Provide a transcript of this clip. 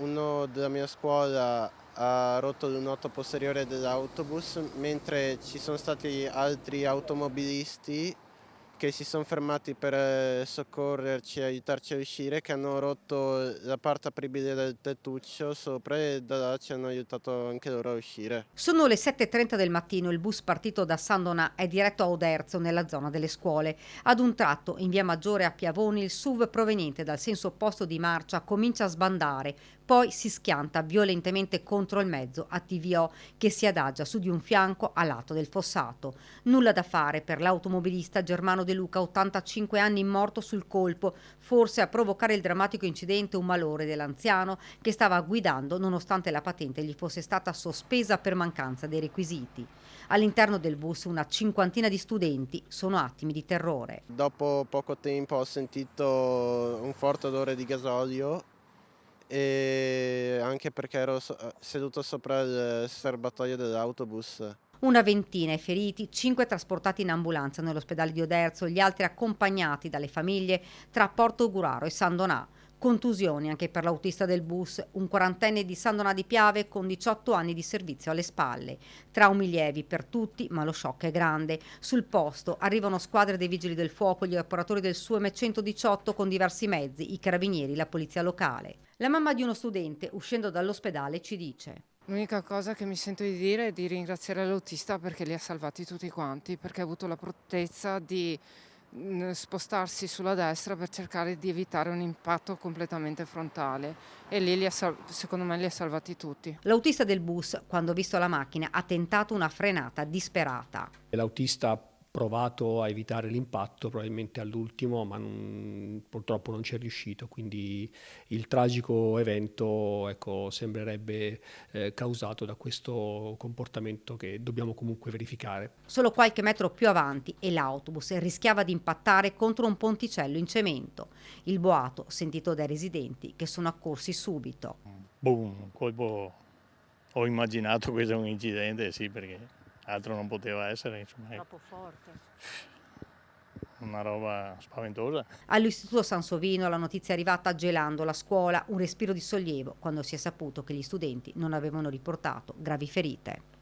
uno della mia scuola ha rotto il lunotto posteriore dell'autobus, mentre ci sono stati altri automobilisti che si son fermati per soccorrerci e aiutarci a uscire, che hanno rotto la parte apribile del tettuccio sopra e da là ci hanno aiutato anche loro a uscire. Sono le 7:30 del mattino, il bus partito da San Donà è diretto a Oderzo, nella zona delle scuole. Ad un tratto, in via Maggiore a Piavoni, il SUV proveniente dal senso opposto di marcia comincia a sbandare, poi si schianta violentemente contro il mezzo a TVO che si adagia su di un fianco a lato del fossato. Nulla da fare per l'automobilista Germano De Luca, 85 anni, morto sul colpo. Forse a provocare il drammatico incidente un malore dell'anziano che stava guidando nonostante la patente gli fosse stata sospesa per mancanza dei requisiti. All'interno del bus una cinquantina di studenti, sono attimi di terrore. Dopo poco tempo ho sentito un forte odore di gasolio, anche perché ero seduto sopra il serbatoio dell'autobus. Una ventina i feriti, 5 trasportati in ambulanza nell'ospedale di Oderzo, gli altri accompagnati dalle famiglie tra Porto Guraro e San Donà. Contusioni anche per l'autista del bus, un quarantenne di San Donà di Piave con 18 anni di servizio alle spalle. Traumi lievi per tutti, ma lo shock è grande. Sul posto arrivano squadre dei vigili del fuoco, gli operatori del SUEM 118 con diversi mezzi, i carabinieri, la polizia locale. La mamma di uno studente, uscendo dall'ospedale, ci dice: L'unica cosa che mi sento di dire è di ringraziare l'autista perché li ha salvati tutti quanti, perché ha avuto la prontezza di spostarsi sulla destra per cercare di evitare un impatto completamente frontale e lì secondo me li ha salvati tutti. L'autista del bus, quando ha visto la macchina, ha tentato una frenata disperata. L'autista ha provato a evitare l'impatto, probabilmente all'ultimo, ma purtroppo non ci è riuscito. Quindi il tragico evento, ecco, sembrerebbe causato da questo comportamento che dobbiamo comunque verificare. Solo qualche metro più avanti e l'autobus rischiava di impattare contro un ponticello in cemento. Il boato sentito dai residenti che sono accorsi subito. Boom, colpo. Ho immaginato questo è un incidente, sì, perché altro non poteva essere, insomma. Troppo forte. Una roba spaventosa. All'Istituto Sansovino la notizia è arrivata gelando la scuola, un respiro di sollievo quando si è saputo che gli studenti non avevano riportato gravi ferite.